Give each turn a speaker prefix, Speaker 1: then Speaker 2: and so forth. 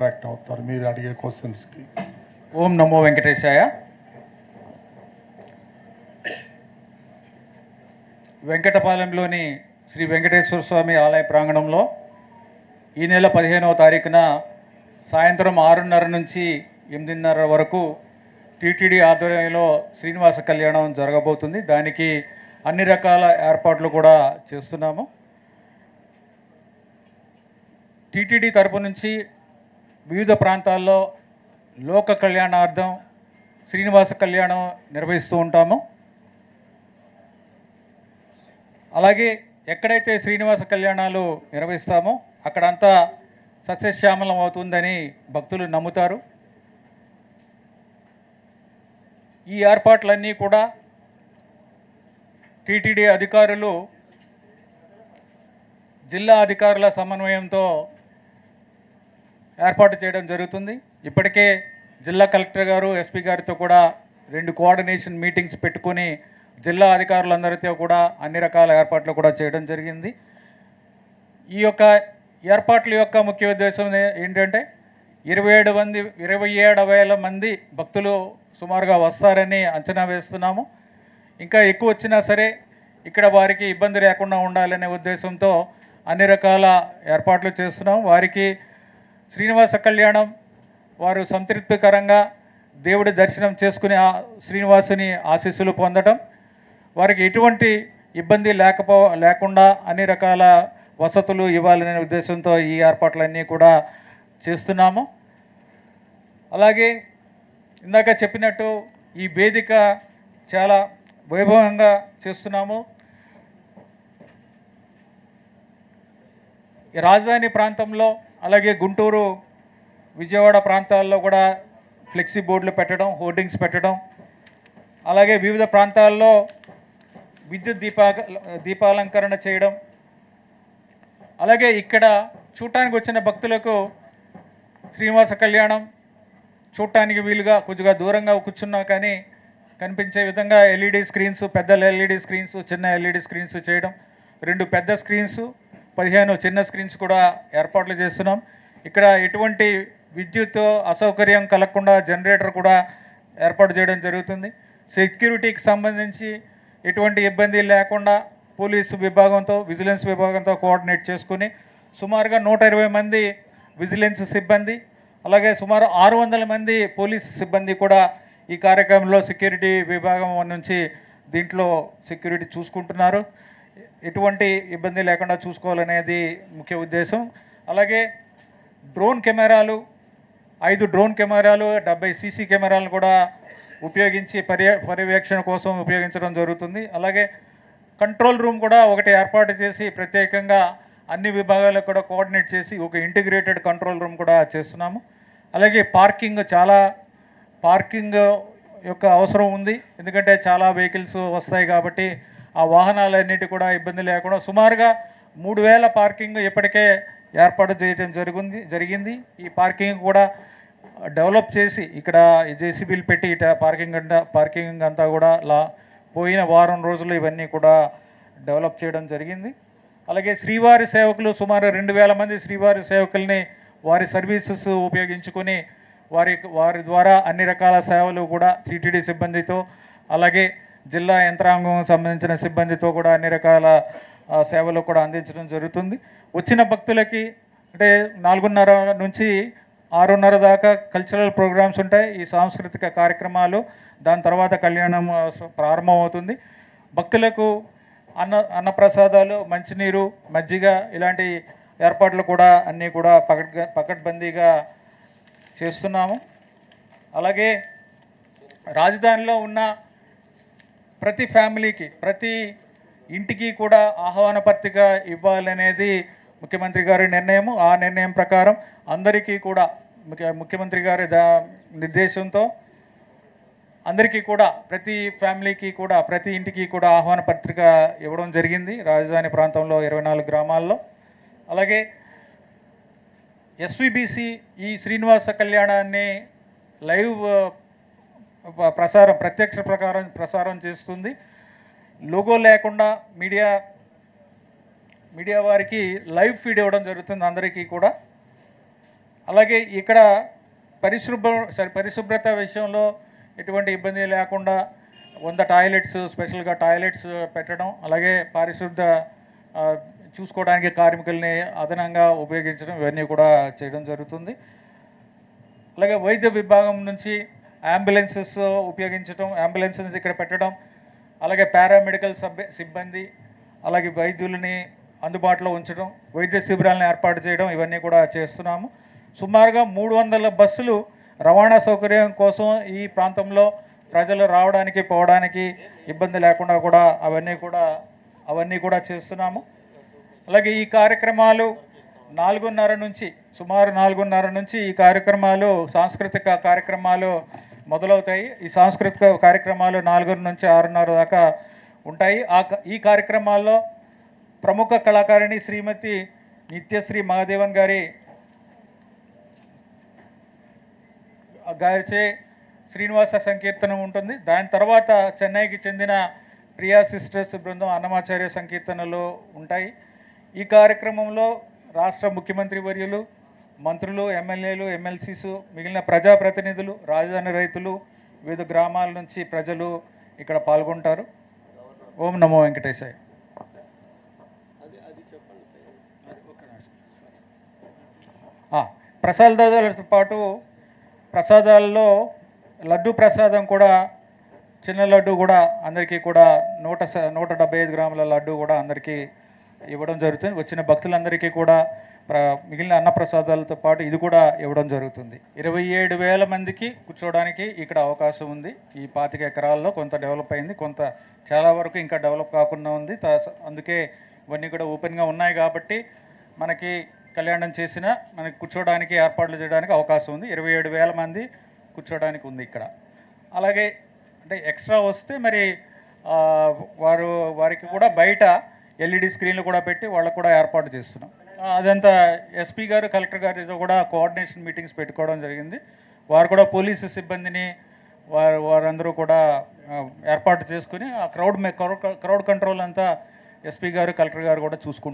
Speaker 1: Correct అవుతారు మీరు అడిగే క్వశ్చన్స్కి.
Speaker 2: ఓం నమో వెంకటేశాయ. వెంకటపాలెంలోని శ్రీ వెంకటేశ్వర స్వామి ఆలయ ప్రాంగణంలో ఈ నెల 15వ తారీఖున సాయంత్రం 6:30 నుంచి 8:30 వరకు టీటీడీ ఆధ్వర్యంలో శ్రీనివాస కళ్యాణం జరగబోతుంది. దానికి అన్ని రకాల ఏర్పాట్లు కూడా చేస్తున్నాము. టీటీడీ తరపు నుంచి వివిధ ప్రాంతాల్లో లోక కళ్యాణార్థం శ్రీనివాస కళ్యాణం నిర్వహిస్తూ ఉంటాము. అలాగే ఎక్కడైతే శ్రీనివాస కళ్యాణాలు నిర్వహిస్తామో అక్కడంతా సస్యశ్యామలం అవుతుందని భక్తులు నమ్ముతారు. ఈ ఏర్పాట్లన్నీ కూడా టీటీడీ అధికారులు జిల్లా అధికారుల సమన్వయంతో ఏర్పాటు చేయడం జరుగుతుంది. ఇప్పటికే జిల్లా కలెక్టర్ గారు ఎస్పీ గారితో కూడా 2 కోఆర్డినేషన్ మీటింగ్స్ పెట్టుకొని జిల్లా అధికారులందరితో కూడా అన్ని రకాల ఏర్పాట్లు కూడా చేయడం జరిగింది. ఈ యొక్క ఏర్పాట్ల యొక్క ముఖ్య ఉద్దేశం ఏంటంటే 27,000 మంది భక్తులు సుమారుగా వస్తారని అంచనా వేస్తున్నాము. ఇంకా ఎక్కువ వచ్చినా సరే ఇక్కడ వారికి ఇబ్బంది లేకుండా ఉండాలనే ఉద్దేశంతో అన్ని రకాల ఏర్పాట్లు చేస్తున్నాం. వారికి శ్రీనివాస కళ్యాణం వారు సంతృప్తికరంగా దేవుడి దర్శనం చేసుకుని శ్రీనివాసుని ఆశీస్సులు పొందడం, వారికి ఎటువంటి ఇబ్బంది లేకుండా అన్ని రకాల వసతులు ఇవ్వాలనే ఉద్దేశంతో ఈ ఏర్పాట్లన్నీ కూడా చేస్తున్నాము. అలాగే ఇందాక చెప్పినట్టు ఈ వేదిక చాలా వైభవంగా చేస్తున్నాము. రాజధాని ప్రాంతంలో అలాగే గుంటూరు, విజయవాడ ప్రాంతాల్లో కూడా ఫ్లెక్సీ బోర్డులు పెట్టడం, హోర్డింగ్స్ పెట్టడం, అలాగే వివిధ ప్రాంతాల్లో విద్యుత్ దీపాలంకరణ చేయడం, అలాగే ఇక్కడ చూడటానికి వచ్చిన భక్తులకు శ్రీనివాస కళ్యాణం చూడటానికి వీలుగా కొద్దిగా దూరంగా కూర్చున్నా కానీ కనిపించే విధంగా ఎల్ఈడి స్క్రీన్స్, పెద్ద ఎల్ఈడి స్క్రీన్స్, చిన్న ఎల్ఈడి స్క్రీన్స్ చేయడం, 2 పెద్ద స్క్రీన్స్, 15 చిన్న స్క్రీన్స్ కూడా ఏర్పాట్లు చేస్తున్నాం. ఇక్కడ ఎటువంటి విద్యుత్ అసౌకర్యం కలగకుండా జనరేటర్ కూడా ఏర్పాటు చేయడం జరుగుతుంది. సెక్యూరిటీకి సంబంధించి ఎటువంటి ఇబ్బంది లేకుండా పోలీసు విభాగంతో, విజిలెన్స్ విభాగంతో కోఆర్డినేట్ చేసుకుని సుమారుగా 120 మంది విజిలెన్స్ సిబ్బంది, అలాగే సుమారు 600 మంది పోలీసు సిబ్బంది కూడా ఈ కార్యక్రమంలో సెక్యూరిటీ విభాగం నుంచి దీంట్లో సెక్యూరిటీ చూసుకుంటున్నారు. ఎటువంటి ఇబ్బంది లేకుండా చూసుకోవాలనేది ముఖ్య ఉద్దేశం. అలాగే డ్రోన్ కెమెరాలు, 5 డ్రోన్ కెమెరాలు, 70 సీసీ కెమెరాలను కూడా ఉపయోగించి పర్యవేక్షణ కోసం ఉపయోగించడం జరుగుతుంది. అలాగే కంట్రోల్ రూమ్ కూడా ఒకటి ఏర్పాటు చేసి ప్రత్యేకంగా అన్ని విభాగాలకు కూడా కోఆర్డినేట్ చేసి ఒక ఇంటిగ్రేటెడ్ కంట్రోల్ రూమ్ కూడా చేస్తున్నాము. అలాగే పార్కింగ్ యొక్క అవసరం ఉంది. ఎందుకంటే చాలా వెహికల్స్ వస్తాయి కాబట్టి ఆ వాహనాలన్నిటి కూడా ఇబ్బంది లేకుండా సుమారుగా 3,000 పార్కింగ్ ఇప్పటికే ఏర్పాటు చేయడం జరిగింది. ఈ పార్కింగ్ కూడా డెవలప్ చేసి ఇక్కడ జేసీబీలు పెట్టి ఇట పార్కింగ్ అంతా కూడా పోయిన వారం రోజులు ఇవన్నీ కూడా డెవలప్ చేయడం జరిగింది. అలాగే శ్రీవారి సేవకులు సుమారు 2,000 మంది శ్రీవారి సేవకుల్ని వారి సర్వీసెస్ ఉపయోగించుకొని వారి ద్వారా అన్ని రకాల సేవలు కూడా టీటీడీ సిబ్బందితో, అలాగే జిల్లా యంత్రాంగం సంబంధించిన సిబ్బందితో కూడా అన్ని రకాల సేవలు కూడా అందించడం జరుగుతుంది. వచ్చిన భక్తులకి అంటే 4:30 నుంచి 6:30 దాకా కల్చరల్ ప్రోగ్రామ్స్ ఉంటాయి, ఈ సాంస్కృతిక కార్యక్రమాలు. దాని తర్వాత కళ్యాణం ప్రారంభమవుతుంది. భక్తులకు అన్నప్రసాదాలు, మంచినీరు, మజ్జిగ ఇలాంటి ఏర్పాట్లు కూడా అన్నీ కూడా పకడ్బందీగా చేస్తున్నాము. అలాగే రాజధానిలో ఉన్న ప్రతి ఫ్యామిలీకి, ప్రతి ఇంటికి కూడా ఆహ్వాన పత్రిక ఇవ్వాలనేది ముఖ్యమంత్రి గారి నిర్ణయం. ఆ నిర్ణయం ప్రకారం అందరికీ కూడా ముఖ్యమంత్రి గారి నిర్దేశంతో అందరికీ కూడా ప్రతి ఫ్యామిలీకి కూడా ప్రతి ఇంటికి కూడా ఆహ్వాన పత్రిక ఇవ్వడం జరిగింది రాజధాని ప్రాంతంలో 24 గ్రామాల్లో. అలాగే ఎస్వీబీసీ ఈ శ్రీనివాస కళ్యాణాన్ని లైవ్ ప్రత్యక్ష ప్రసారం చేస్తుంది. లోగో లేకుండా మీడియా వారికి లైవ్ ఫీడ్ ఇవ్వడం జరుగుతుంది అందరికీ కూడా. అలాగే ఇక్కడ పరిశుభ్రత విషయంలో ఎటువంటి ఇబ్బంది లేకుండా 100 టాయిలెట్స్, స్పెషల్గా టాయిలెట్స్ పెట్టడం, అలాగే పారిశుద్ధ చూసుకోవడానికి కార్మికుల్ని అదనంగా ఉపయోగించడం, ఇవన్నీ కూడా చేయడం జరుగుతుంది. అలాగే వైద్య విభాగం నుంచి అంబులెన్సెస్ ఉపయోగించడం, అంబులెన్సెస్ ఇక్కడ పెట్టడం, అలాగే పారామెడికల్ సిబ్బంది, అలాగే వైద్యులని అందుబాటులో ఉంచడం, వైద్య శిబిరాలను ఏర్పాటు చేయడం, ఇవన్నీ కూడా చేస్తున్నాము. సుమారుగా 300 బస్సులు రవాణా సౌకర్యం కోసం ఈ ప్రాంతంలో ప్రజలు రావడానికి పోవడానికి ఇబ్బంది లేకుండా కూడా అవన్నీ కూడా చేస్తున్నాము. అలాగే ఈ కార్యక్రమాలు 4:30 నుంచి సుమారు 4:30 నుంచి ఈ కార్యక్రమాలు సాంస్కృతిక కార్యక్రమాలు మొదలవుతాయి. ఈ సాంస్కృతిక కార్యక్రమాలు 4 నుంచి 6:30 దాకా ఉంటాయి. ఈ కార్యక్రమాల్లో ప్రముఖ కళాకారిణి శ్రీమతి నిత్యశ్రీ మహాదేవన్ గారిచే శ్రీనివాస సంకీర్తనం ఉంటుంది. దాని తర్వాత చెన్నైకి చెందిన ప్రియా సిస్టర్స్ బృందం అన్నమాచార్య సంకీర్తనలు ఉంటాయి. ఈ కార్యక్రమంలో రాష్ట్ర ముఖ్యమంత్రి వర్యులు, మంత్రులు, ఎమ్మెల్యేలు, ఎమ్మెల్సీస్, మిగిలిన ప్రజాప్రతినిధులు, రాజధాని రైతులు, వివిధ గ్రామాల నుంచి ప్రజలు ఇక్కడ పాల్గొంటారు. ఓం నమో వెంకటేశాయ. ప్రసాదాలతో పాటు ప్రసాదాల్లో లడ్డు ప్రసాదం కూడా, చిన్న లడ్డు కూడా అందరికీ కూడా 175 గ్రాముల లడ్డు కూడా అందరికీ ఇవ్వడం జరుగుతుంది. వచ్చిన భక్తులందరికీ కూడా మిగిలిన అన్నప్రసాదాలతో పాటు ఇది కూడా ఇవ్వడం జరుగుతుంది. 27,000 మందికి కూర్చోవడానికి ఇక్కడ అవకాశం ఉంది. ఈ 25 ఎకరాల్లో కొంత డెవలప్ అయింది, కొంత చాలా వరకు ఇంకా డెవలప్ కాకుండా ఉంది. అందుకే ఇవన్నీ కూడా ఓపెన్గా ఉన్నాయి కాబట్టి మనకి కళ్యాణం చేసిన మనకి కూర్చోవడానికి ఏర్పాట్లు చేయడానికి అవకాశం ఉంది. 27,000 మంది కూర్చోవడానికి ఉంది ఇక్కడ. అలాగే అంటే ఎక్స్ట్రా వస్తే మరి వారికి కూడా బయట LED స్క్రీన్లు కూడా పెట్టి వాళ్ళకు కూడా ఏర్పాటు చేస్తున్నాం. అదంతా ఎస్పీ గారు, కలెక్టర్ గారితో కూడా కోఆర్డినేషన్ మీటింగ్స్ పెట్టుకోవడం జరిగింది. వారు కూడా పోలీసు సిబ్బందిని వారందరూ కూడా ఏర్పాటు చేసుకుని ఆ క్రౌడ్ కంట్రోల్ అంతా ఎస్పీ గారు, కలెక్టర్ గారు కూడా చూసుకుంటారు.